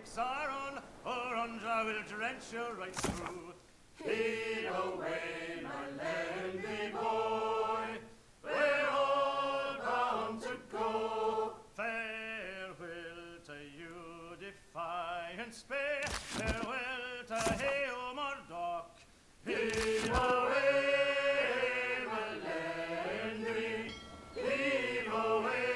Saron, Oranja will drench you right through. Fade away, my landy boy, we're all bound to go. Farewell to you, defiant spey, farewell to Hale Murdoch. Fade away, my landy, leave away.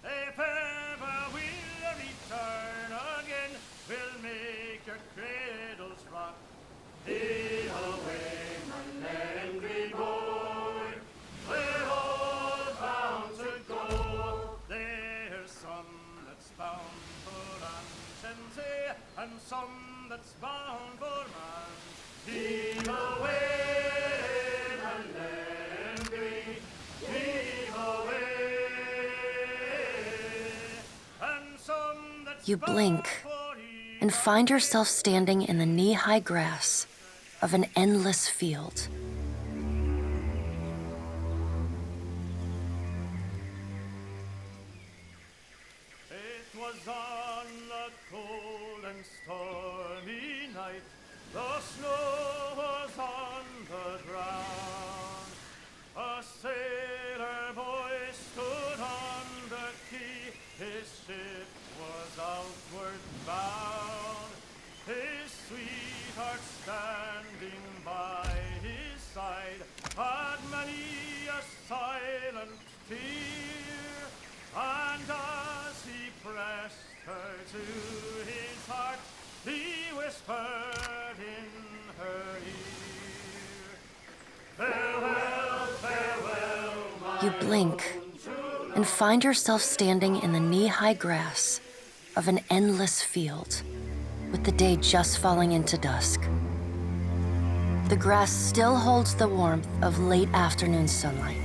If ever we'll return again, we'll make your cradles rock. Fade away, my landy boy, we're all bound to go. There's some that's bound for Anshanty, and some that's bound for man. Fade away, my landy, leave away. You blink and find yourself standing in the knee-high grass of an endless field. It was on a cold and stormy night, the snow was on the ground. A sailor boy stood on the quay, his ship was outward bound. His sweetheart standing by his side had many a silent tear, and as he pressed her to his heart, he whispered in her ear, "Farewell, farewell, my You blink and find yourself standing in the knee-high grass of an endless field, with the day just falling into dusk. The grass still holds the warmth of late afternoon sunlight,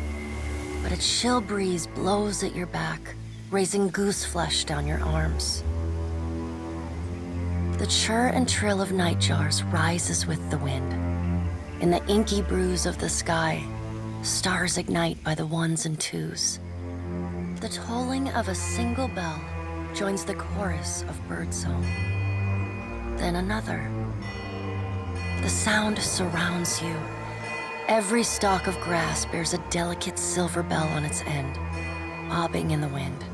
but a chill breeze blows at your back, raising goose flesh down your arms. The chirr and trill of nightjars rises with the wind. In the inky bruise of the sky, stars ignite by the ones and twos. The tolling of a single bell joins the chorus of birdsong. Then another. The sound surrounds you. Every stalk of grass bears a delicate silver bell on its end, bobbing in the wind.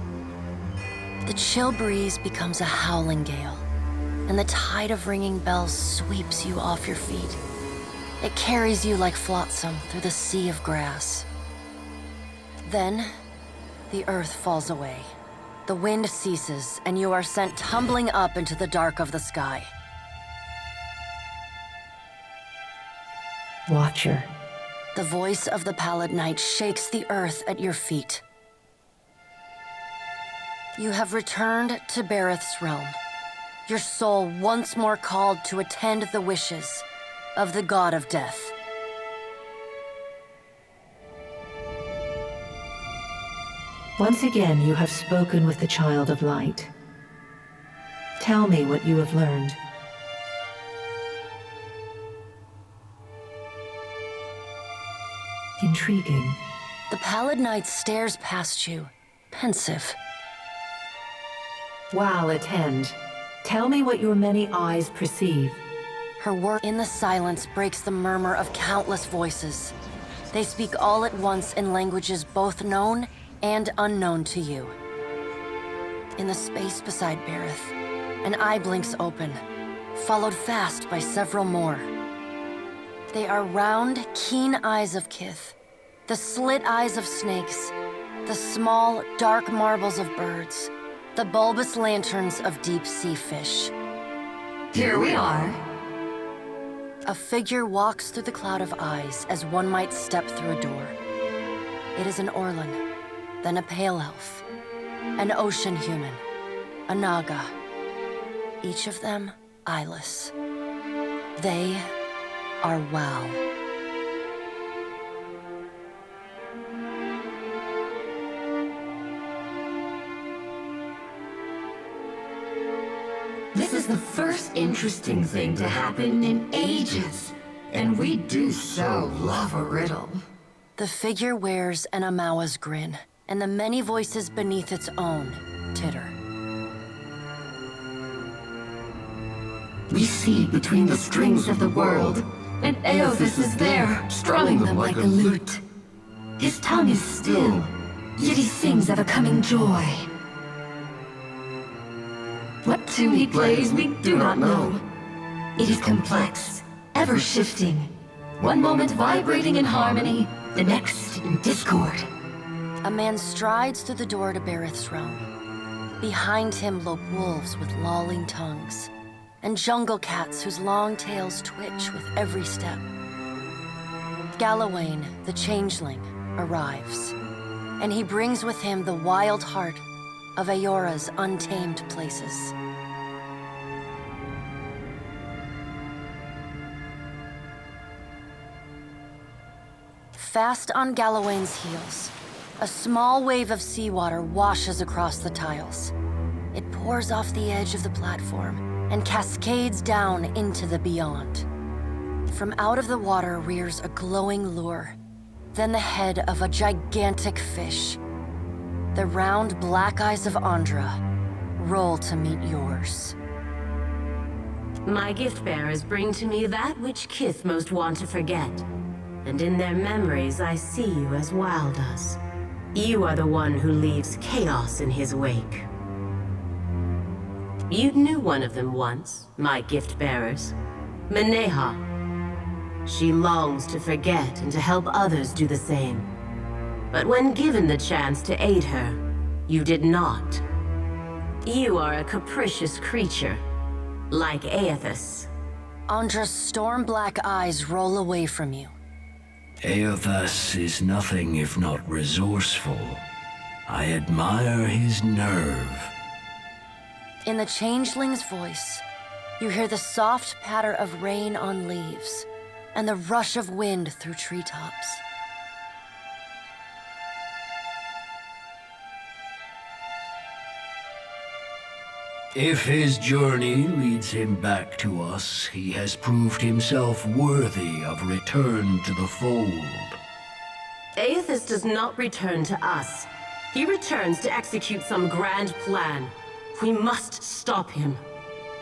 The chill breeze becomes a howling gale, and the tide of ringing bells sweeps you off your feet. It carries you like flotsam through the sea of grass. Then, the earth falls away. The wind ceases, and you are sent tumbling up into the dark of the sky. Watcher. The voice of the pallid night shakes the earth at your feet. You have returned to Bareth's realm, your soul once more called to attend the wishes of the god of death. Once again, you have spoken with the Child of Light. Tell me what you have learned. Intriguing. The pallid night stares past you, pensive. While attend, tell me what your many eyes perceive. Her word in the silence breaks the murmur of countless voices. They speak all at once in languages both known and unknown to you. In the space beside Bareth, an eye blinks open, followed fast by several more. They are round, keen eyes of kith, the slit eyes of snakes, the small, dark marbles of birds, the bulbous lanterns of deep-sea fish. Here we are. A figure walks through the cloud of eyes as one might step through a door. It is an Orlan, then a pale elf, an ocean human, a Naga, each of them eyeless. They are Wow. This is the first interesting thing to happen in ages, and we do so love a riddle. The figure wears an Amawa's grin, and the many voices beneath its own titter. We see between the strings of the world, and Aothas is there, strumming them like a lute. His tongue is still, yet he sings of a coming joy. What tune he plays, we do not know. It is complex, ever-shifting. One moment vibrating in harmony, the next in discord. A man strides through the door to Bareth's realm. Behind him lope wolves with lolling tongues, and jungle cats whose long tails twitch with every step. Galawain, the changeling, arrives, and he brings with him the wild heart of Aora's untamed places. Fast on Galawain's heels, a small wave of seawater washes across the tiles. It pours off the edge of the platform and cascades down into the beyond. From out of the water rears a glowing lure, then the head of a gigantic fish. The round black eyes of Andra roll to meet yours. My gift-bearers bring to me that which kith most want to forget, and in their memories I see you as Wild does. You are the one who leaves chaos in his wake. You knew one of them once, my gift-bearers, Maneha. She longs to forget and to help others do the same. But when given the chance to aid her, you did not. You are a capricious creature, like Aothas. Andra's storm-black eyes roll away from you. Aothas is nothing if not resourceful. I admire his nerve. In the changeling's voice, you hear the soft patter of rain on leaves and the rush of wind through treetops. If his journey leads him back to us, he has proved himself worthy of return to the fold. Aothas does not return to us. He returns to execute some grand plan. We must stop him.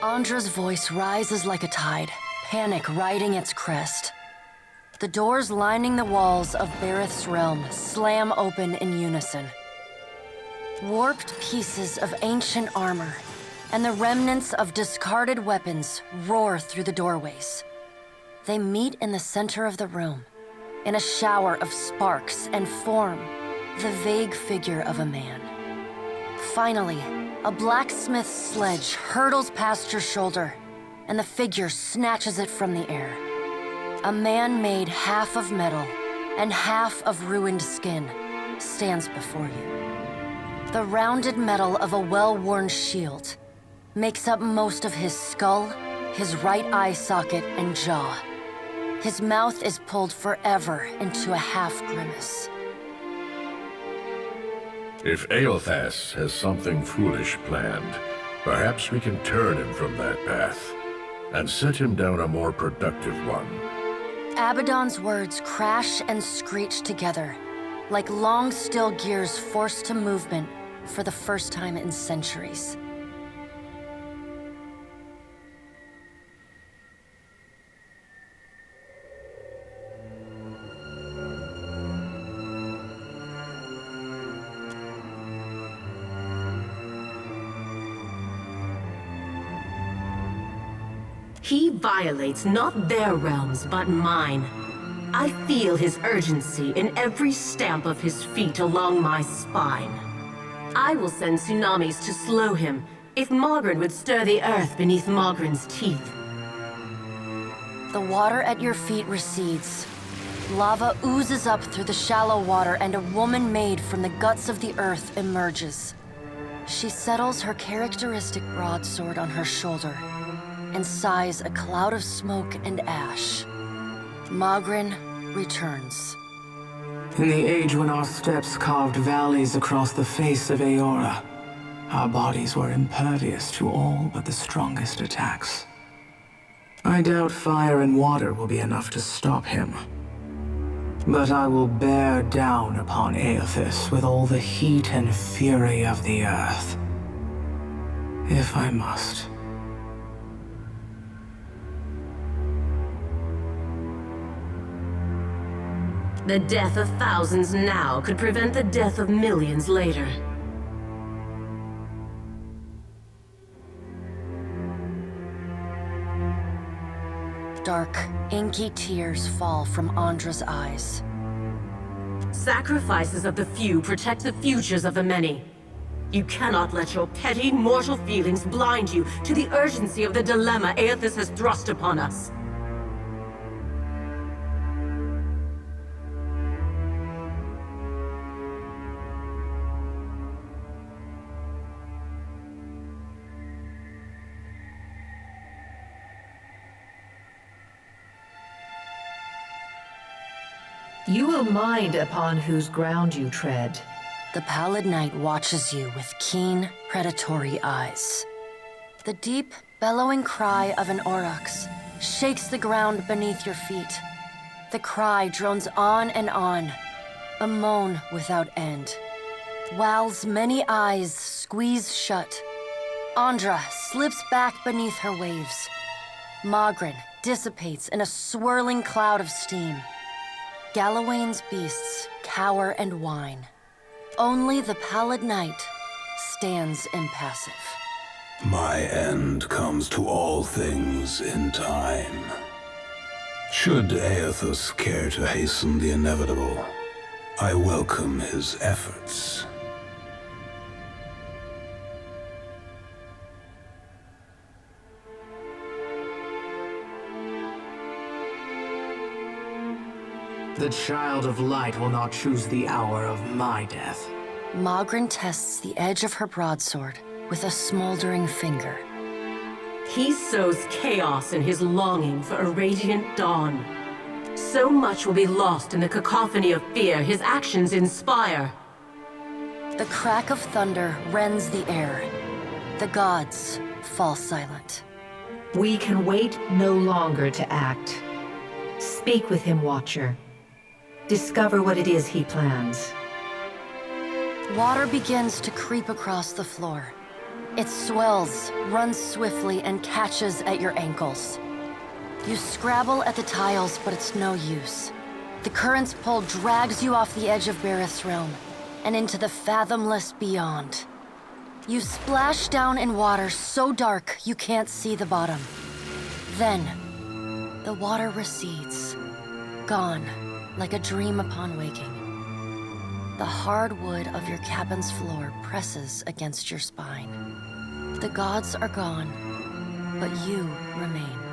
Andra's voice rises like a tide, panic riding its crest. The doors lining the walls of Bareth's realm slam open in unison. Warped pieces of ancient armor and the remnants of discarded weapons roar through the doorways. They meet in the center of the room, in a shower of sparks, and form the vague figure of a man. Finally, a blacksmith's sledge hurtles past your shoulder, and the figure snatches it from the air. A man made half of metal and half of ruined skin stands before you. The rounded metal of a well-worn shield makes up most of his skull, his right eye socket, and jaw. His mouth is pulled forever into a half-grimace. If Aothas has something foolish planned, perhaps we can turn him from that path and set him down a more productive one. Abaddon's words crash and screech together, like long steel gears forced to movement for the first time in centuries. He violates not their realms, but mine. I feel his urgency in every stamp of his feet along my spine. I will send tsunamis to slow him, if Mogren would stir the earth beneath Mogren's teeth. The water at your feet recedes. Lava oozes up through the shallow water, and a woman made from the guts of the earth emerges. She settles her characteristic broadsword on her shoulder and sighs a cloud of smoke and ash. Mogren returns. In the age when our steps carved valleys across the face of Aora, our bodies were impervious to all but the strongest attacks. I doubt fire and water will be enough to stop him. But I will bear down upon Aothas with all the heat and fury of the earth. If I must. The death of thousands now could prevent the death of millions later. Dark, inky tears fall from Andra's eyes. Sacrifices of the few protect the futures of the many. You cannot let your petty, mortal feelings blind you to the urgency of the dilemma Aethys has thrust upon us. You will mind upon whose ground you tread. The pallid night watches you with keen, predatory eyes. The deep, bellowing cry of an aurochs shakes the ground beneath your feet. The cry drones on and on, a moan without end. Wal's many eyes squeeze shut. Andra slips back beneath her waves. Magrin dissipates in a swirling cloud of steam. Galawain's beasts cower and whine. Only the pallid night stands impassive. My end comes to all things in time. Should Aethys care to hasten the inevitable, I welcome his efforts. The Child of Light will not choose the hour of my death. Magrin tests the edge of her broadsword with a smoldering finger. He sows chaos in his longing for a radiant dawn. So much will be lost in the cacophony of fear his actions inspire. The crack of thunder rends the air. The gods fall silent. We can wait no longer to act. Speak with him, Watcher. Discover what it is he plans. Water begins to creep across the floor. It swells, runs swiftly, and catches at your ankles. You scrabble at the tiles, but it's no use. The current's pull drags you off the edge of Bareth's realm, and into the fathomless beyond. You splash down in water so dark you can't see the bottom. Then, the water recedes, gone like a dream upon waking. The hard wood of your cabin's floor presses against your spine. The gods are gone, but you remain.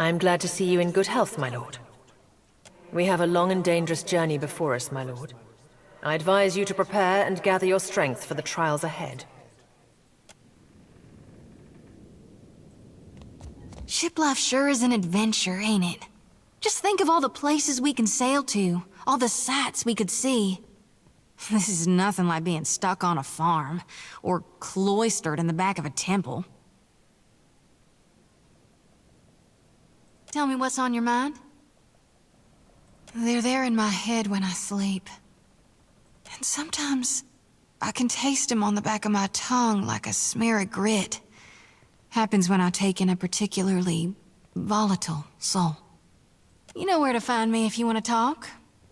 I'm glad to see you in good health, my lord. We have a long and dangerous journey before us, my lord. I advise you to prepare and gather your strength for the trials ahead. Ship life sure is an adventure, ain't it? Just think of all the places we can sail to, all the sights we could see. This is nothing like being stuck on a farm, or cloistered in the back of a temple. Tell me what's on your mind? They're there in my head when I sleep. And sometimes I can taste them on the back of my tongue like a smear of grit. Happens when I take in a particularly volatile soul. You know where to find me if you want to talk,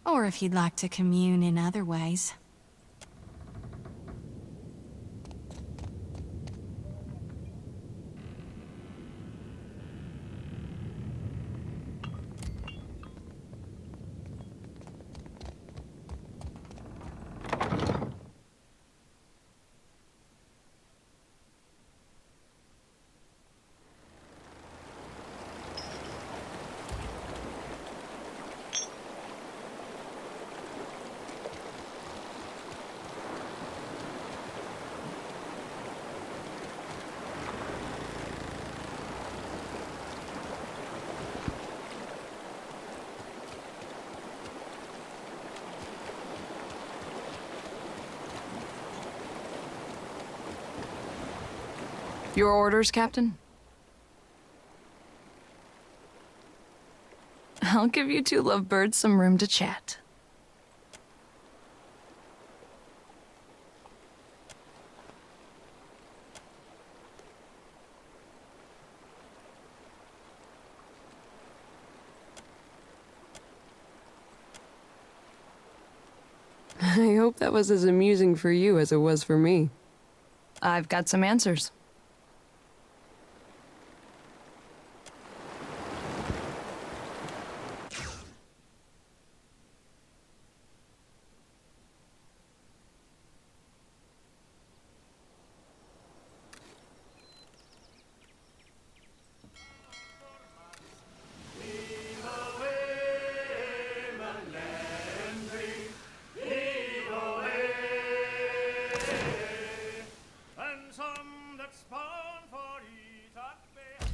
or if you'd like to commune in other ways. Your orders, Captain? I'll give you two lovebirds some room to chat. I hope that was as amusing for you as it was for me. I've got some answers. And some that spawn for eat at bay.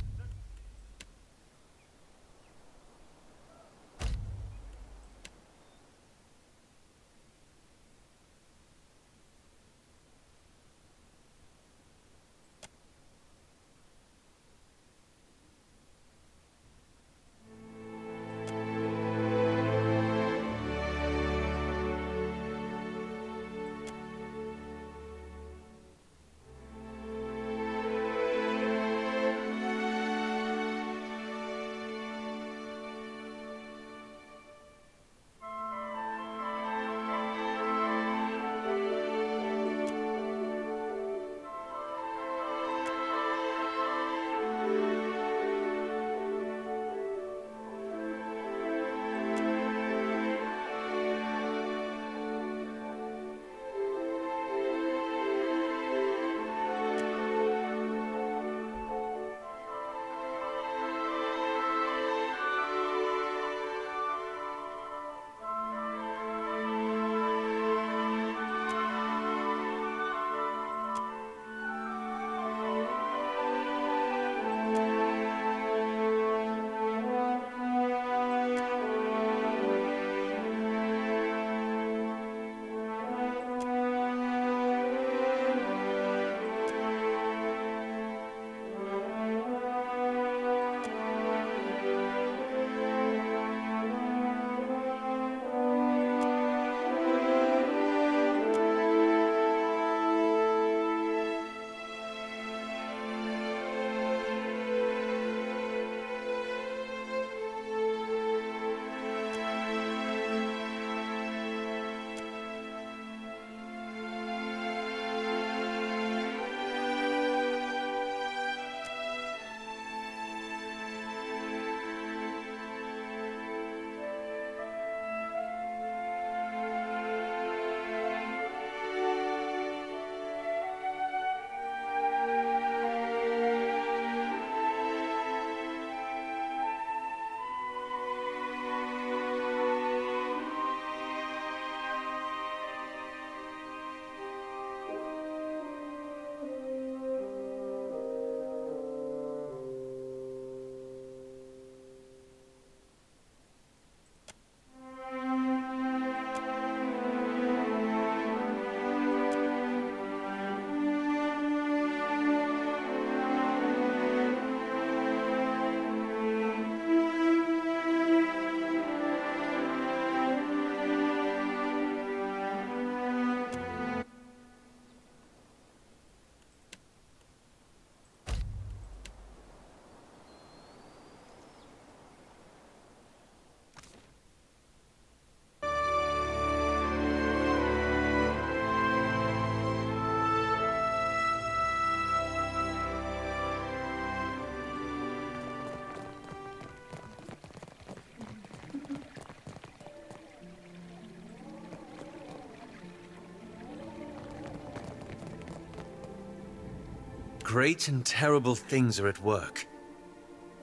Great and terrible things are at work.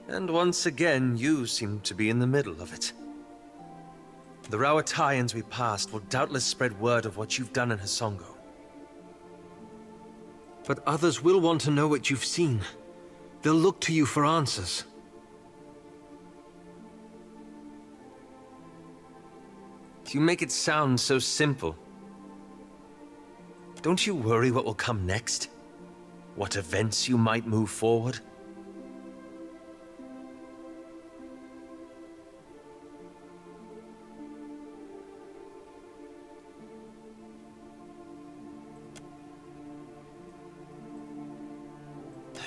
And once again, you seem to be in the middle of it. The Rawatayans we passed will doubtless spread word of what you've done in Hasongo. But others will want to know what you've seen. They'll look to you for answers. You make it sound so simple. Don't you worry what will come next? What events you might move forward?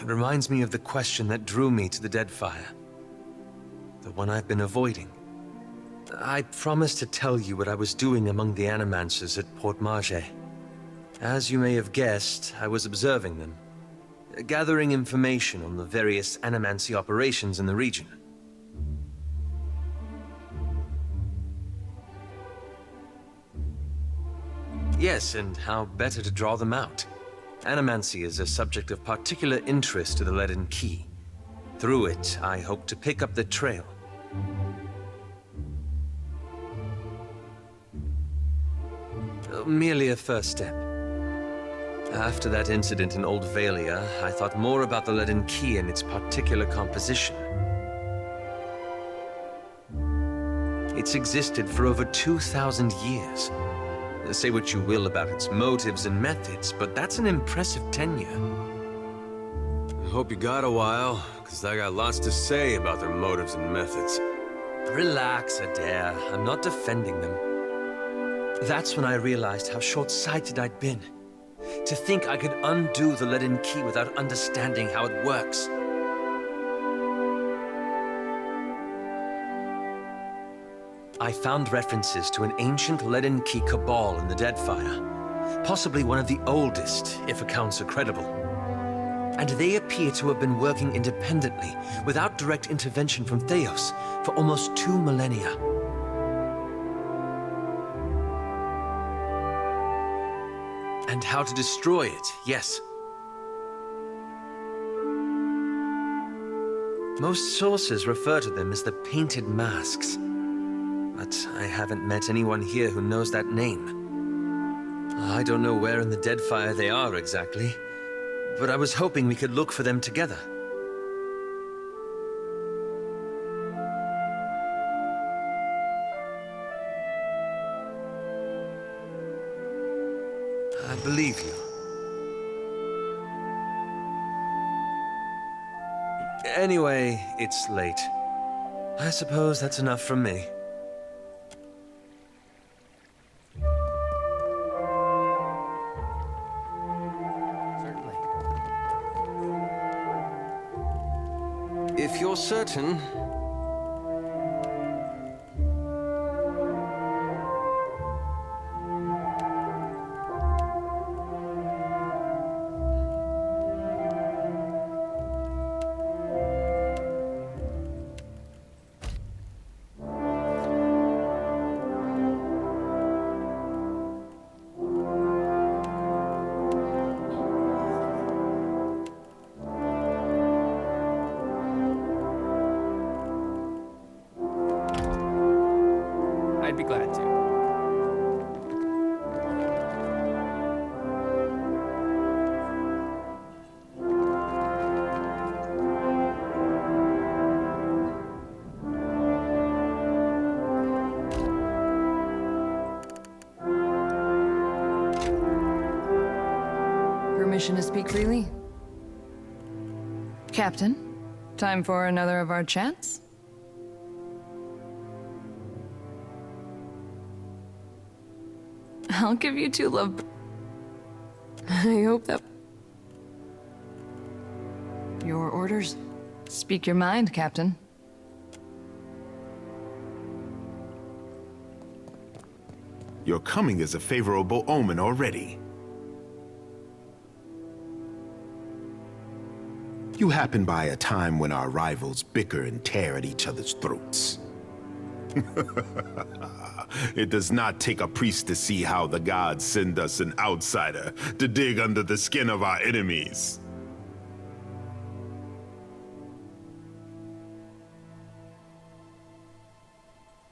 It reminds me of the question that drew me to the Deadfire. The one I've been avoiding. I promised to tell you what I was doing among the Animancers at Port Marge. As you may have guessed, I was observing them, gathering information on the various Animancy operations in the region. Yes, and how better to draw them out. Animancy is a subject of particular interest to the Leaden Key. Through it, I hope to pick up the trail. Merely a first step. After that incident in Old Valia, I thought more about the Leaden Key and its particular composition. It's existed for over 2,000 years. Say what you will about its motives and methods, but that's an impressive tenure. I hope you got a while, because I got lots to say about their motives and methods. Relax, Adair. I'm not defending them. That's when I realized how short-sighted I'd been. To think I could undo the Leaden Key without understanding how it works. I found references to an ancient Leaden Key cabal in the Deadfire. Possibly one of the oldest, if accounts are credible. And they appear to have been working independently, without direct intervention from Theos, for almost 2 millennia. And how to destroy it, yes. Most sources refer to them as the Painted Masks. But I haven't met anyone here who knows that name. I don't know where in the Deadfire they are exactly, but I was hoping we could look for them together. I believe you. Anyway, it's late. I suppose that's enough from me. Certainly. If you're certain... I'd be glad to. Permission to speak freely? Captain, time for another of our chats? I'll give you 2 love... I hope that... Your orders? Speak your mind, Captain. Your coming is a favorable omen already. You happen by a time when our rivals bicker and tear at each other's throats. It does not take a priest to see how the gods send us an outsider to dig under the skin of our enemies.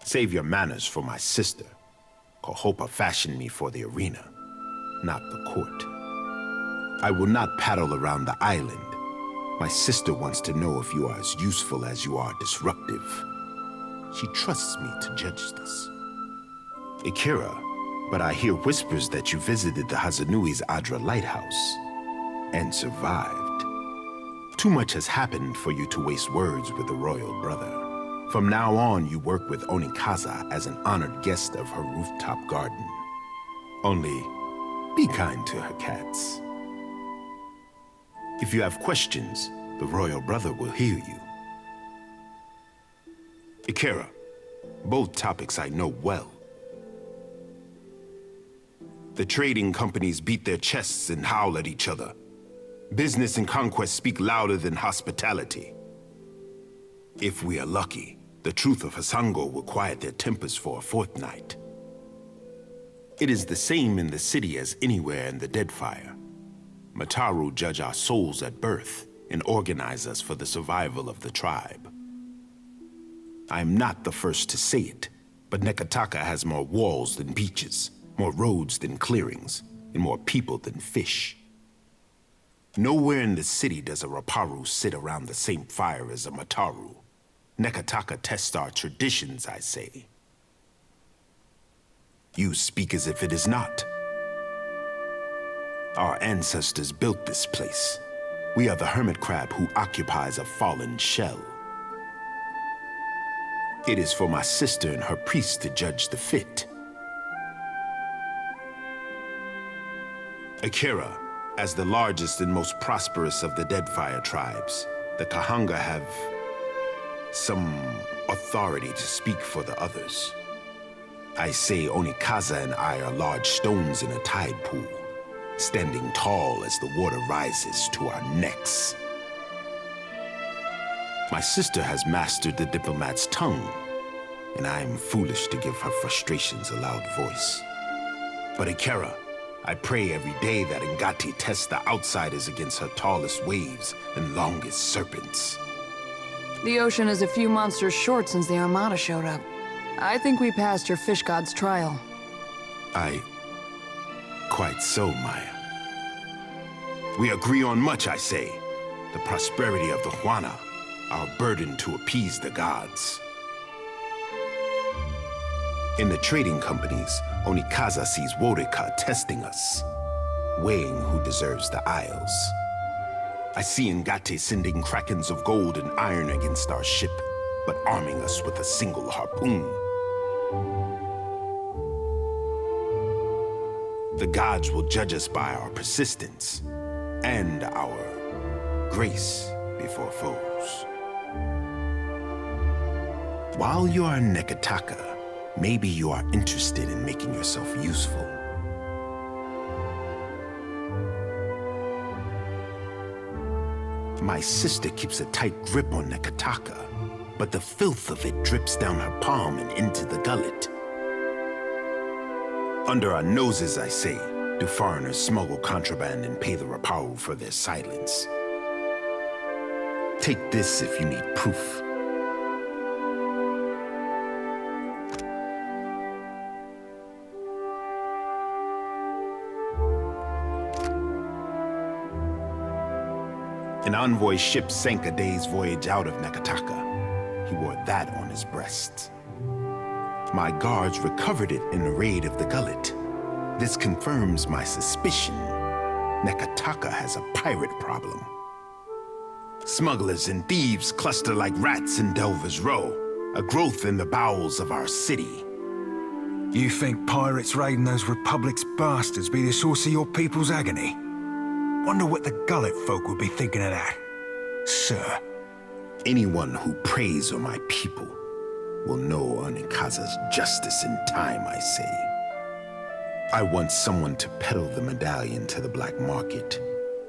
Save your manners for my sister. Kohopa fashioned me for the arena, not the court. I will not paddle around the island. My sister wants to know if you are as useful as you are disruptive. She trusts me to judge this. Akira, but I hear whispers that you visited the Hazanui's Adra lighthouse and survived. Too much has happened for you to waste words with the royal brother. From now on, you work with Onikaza as an honored guest of her rooftop garden. Only, be kind to her cats. If you have questions, the Royal Brother will hear you. Ikera, both topics I know well. The trading companies beat their chests and howl at each other. Business and conquest speak louder than hospitality. If we are lucky, the truth of Hasango will quiet their tempers for a fortnight. It is the same in the city as anywhere in the Deadfire. Mataru judge our souls at birth and organize us for the survival of the tribe. I am not the first to say it, but Nekataka has more walls than beaches, more roads than clearings, and more people than fish. Nowhere in the city does a Raparu sit around the same fire as a Mataru. Nekataka tests our traditions, I say. You speak as if it is not. Our ancestors built this place. We are the hermit crab who occupies a fallen shell. It is for my sister and her priest to judge the fit. Akira, as the largest and most prosperous of the Deadfire tribes, the Kahanga have some authority to speak for the others. I say Onikaza and I are large stones in a tide pool, standing tall as the water rises to our necks. My sister has mastered the diplomat's tongue, and I am foolish to give her frustrations a loud voice. But Ikera, I pray every day that Ngati tests the outsiders against her tallest waves and longest serpents. The ocean is a few monsters short since the Armada showed up. I think we passed your fish god's trial. Quite so, Maya. We agree on much, I say. The prosperity of the Huana, our burden to appease the gods. In the trading companies, Onikaza sees Worika testing us, weighing who deserves the Isles. I see Ngate sending krakens of gold and iron against our ship, but arming us with a single harpoon. The gods will judge us by our persistence and our grace before foes. While you are in Nekataka, maybe you are interested in making yourself useful. My sister keeps a tight grip on Nekataka, but the filth of it drips down her palm and into the gullet. Under our noses, I say, do foreigners smuggle contraband and pay the Raparu for their silence. Take this if you need proof. An envoy ship sank a day's voyage out of Nekataka. He wore that on his breast. My guards recovered it in a raid of the gullet. This confirms my suspicion. Nekataka has a pirate problem. Smugglers and thieves cluster like rats in Delver's Row, a growth in the bowels of our city. You think pirates raiding those Republic's bastards be the source of your people's agony? Wonder what the Gullet folk would be thinking of that. Sir. Anyone who preys on my people will know Onikaza's justice in time, I say. I want someone to peddle the medallion to the black market,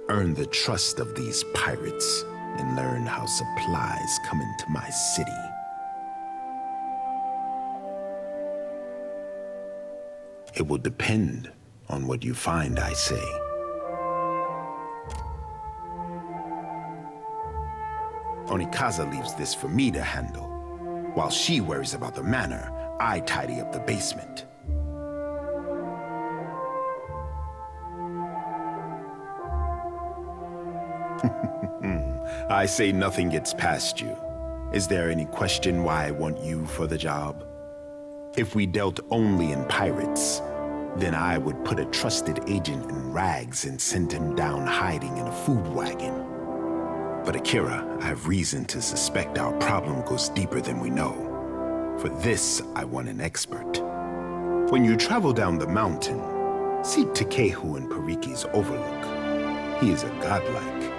earn the trust of these pirates, and learn how supplies come into my city. It will depend on what you find, I say. Onikaza leaves this for me to handle. While she worries about the manor, I tidy up the basement. I say nothing gets past you. Is there any question why I want you for the job? If we dealt only in pirates, then I would put a trusted agent in rags and send him down hiding in a food wagon. But Akira, I have reason to suspect our problem goes deeper than we know. For this, I want an expert. When you travel down the mountain, see Takehu and Pariki's overlook. He is a godlike,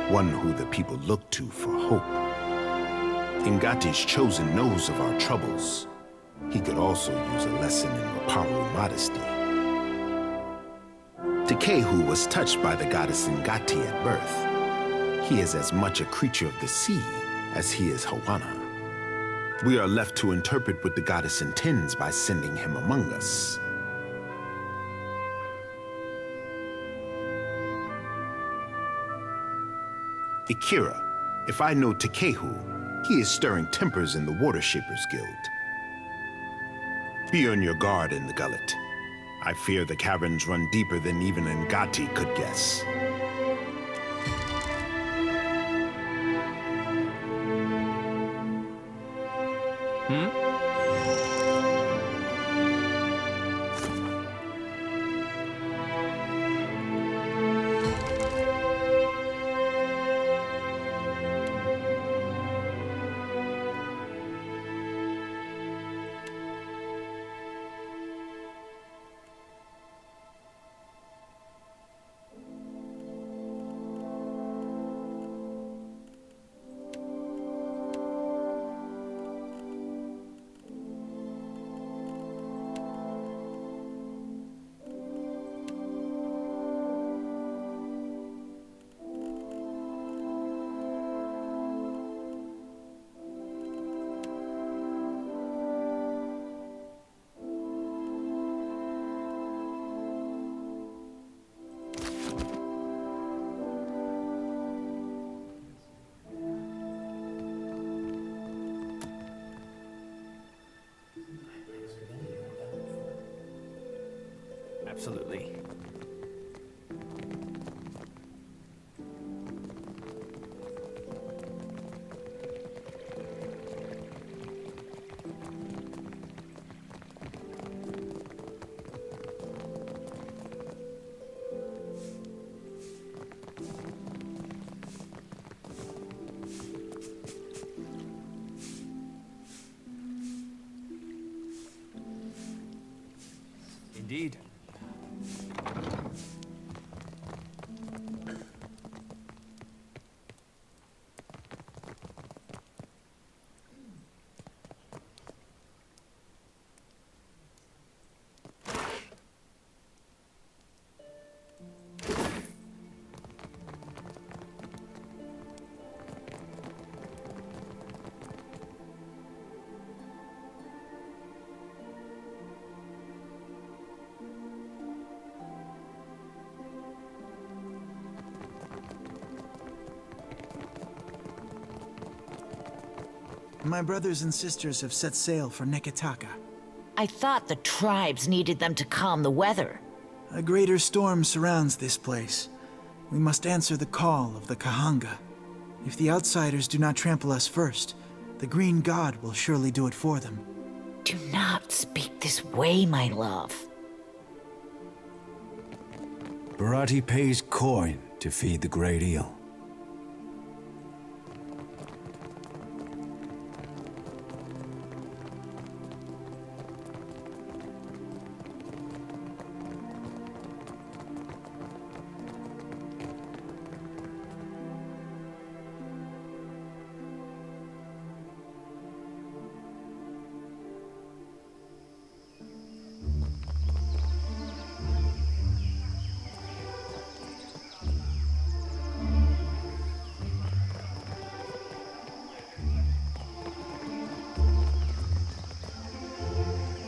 one who the people look to for hope. Ngati's chosen knows of our troubles. He could also use a lesson in Raparu modesty. Tekehu was touched by the goddess Ngati at birth. He is as much a creature of the sea as he is Hawana. We are left to interpret what the goddess intends by sending him among us. Ikira, if I know Tekehu, he is stirring tempers in the Water Shapers Guild. Be on your guard in the gullet. I fear the caverns run deeper than even Ngati could guess. Absolutely. Indeed. My brothers and sisters have set sail for Neketaka. I thought the tribes needed them to calm the weather. A greater storm surrounds this place. We must answer the call of the Kahanga. If the outsiders do not trample us first, the Green God will surely do it for them. Do not speak this way, my love. Barati pays coin to feed the great eel.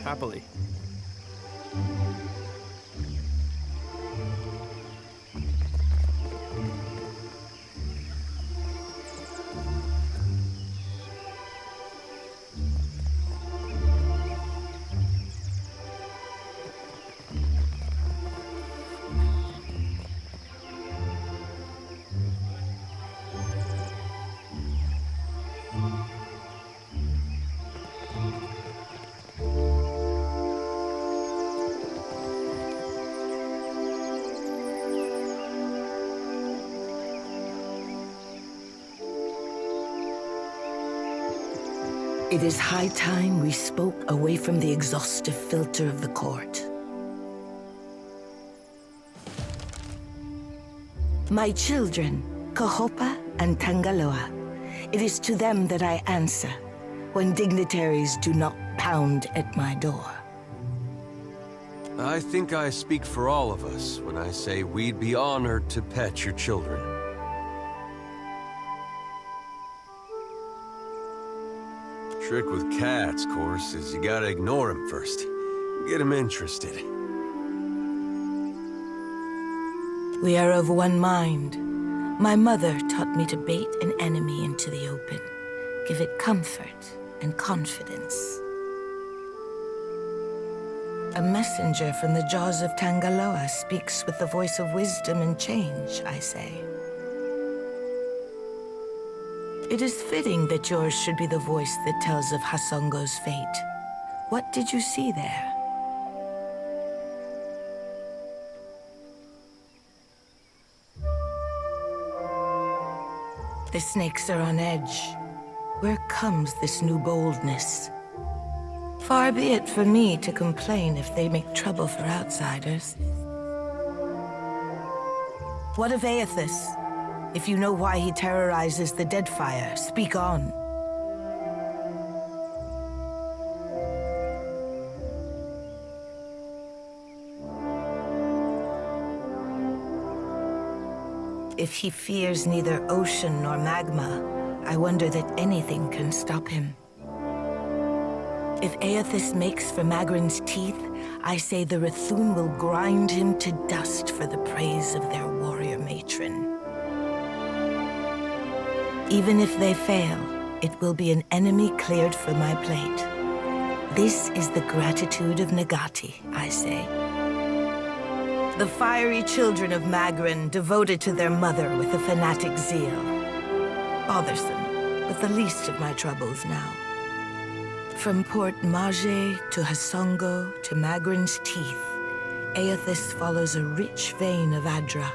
Happily. It is high time we spoke away from the exhaustive filter of the court. My children, Kahopa and Tangaloa. It is to them that I answer when dignitaries do not pound at my door. I think I speak for all of us when I say we'd be honored to pet your children. Trick with cats, course, is you gotta ignore them first. Get them interested. We are of one mind. My mother taught me to bait an enemy into the open, give it comfort and confidence. A messenger from the jaws of Tangaloa speaks with the voice of wisdom and change, I say. It is fitting that yours should be the voice that tells of Hasongo's fate. What did you see there? The snakes are on edge. Where comes this new boldness? Far be it for me to complain if they make trouble for outsiders. What of Aethys? If you know why he terrorizes the Deadfire, speak on. If he fears neither ocean nor magma, I wonder that anything can stop him. If Aethys makes for Magrin's teeth, I say the Rathun will grind him to dust for the praise of their warrior matron. Even if they fail, it will be an enemy cleared for my plate. This is the gratitude of Nagati, I say. The fiery children of Magrin devoted to their mother with a fanatic zeal. Bothersome, but the least of my troubles now. From Port Mage to Hasongo to Magrin's teeth, Aethys follows a rich vein of Adra.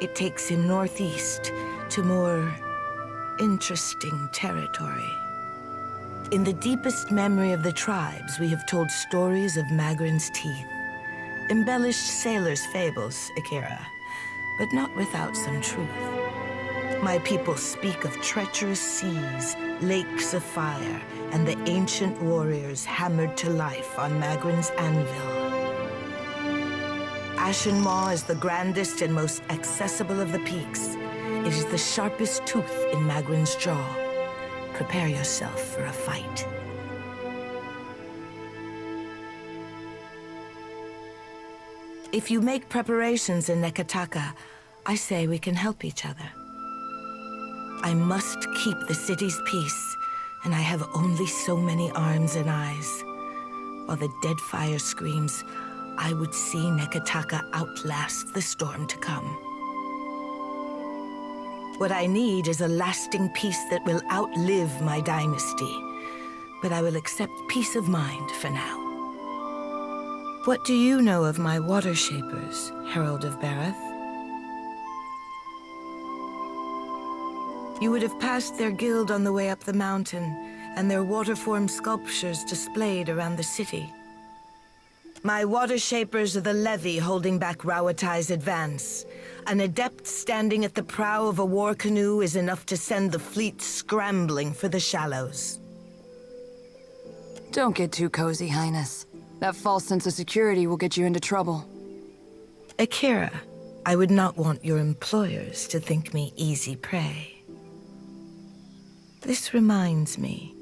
It takes him northeast to more interesting territory. In the deepest memory of the tribes, we have told stories of Magrin's teeth. Embellished sailors' fables, Akira, but not without some truth. My people speak of treacherous seas, lakes of fire, and the ancient warriors hammered to life on Magrin's anvil. Ashen Maw is the grandest and most accessible of the peaks. It is the sharpest tooth in Magrin's jaw. Prepare yourself for a fight. If you make preparations in Nekataka, I say we can help each other. I must keep the city's peace, and I have only so many arms and eyes. While the Deadfire screams, I would see Nekataka outlast the storm to come. What I need is a lasting peace that will outlive my dynasty, but I will accept peace of mind for now. What do you know of my water shapers, Herald of Bareth? You would have passed their guild on the way up the mountain, and their water-form sculptures displayed around the city. My water shapers are the levy holding back Rawatai's advance. An adept standing at the prow of a war canoe is enough to send the fleet scrambling for the shallows. Don't get too cozy, Highness. That false sense of security will get you into trouble. Akira, I would not want your employers to think me easy prey. This reminds me,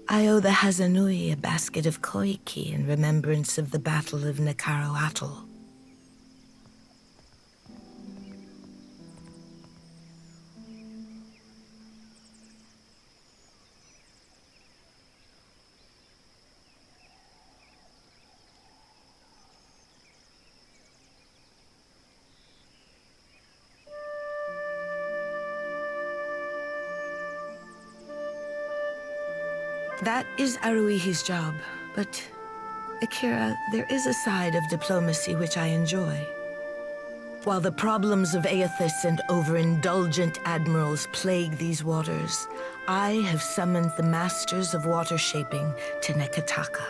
I owe the Hazanui a basket of koiki in remembrance of the Battle of Nakaro Atoll. That is Aruihi's job, but, Akira, there is a side of diplomacy which I enjoy. While the problems of Aethys and overindulgent admirals plague these waters, I have summoned the masters of water shaping to Nekataka.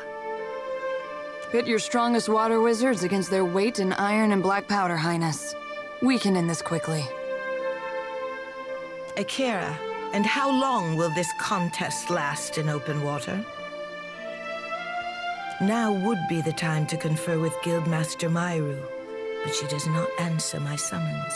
Pit your strongest water wizards against their weight in iron and black powder, Highness. We can end this quickly. Akira, and how long will this contest last in open water? Now would be the time to confer with Guildmaster Myru, but she does not answer my summons.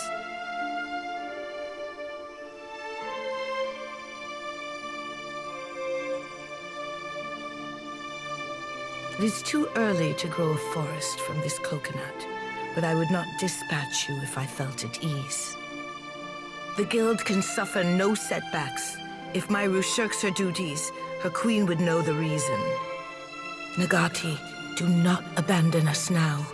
It is too early to grow a forest from this coconut, but I would not dispatch you if I felt at ease. The Guild can suffer no setbacks. If Myru shirks her duties, her queen would know the reason. Nagati, do not abandon us now.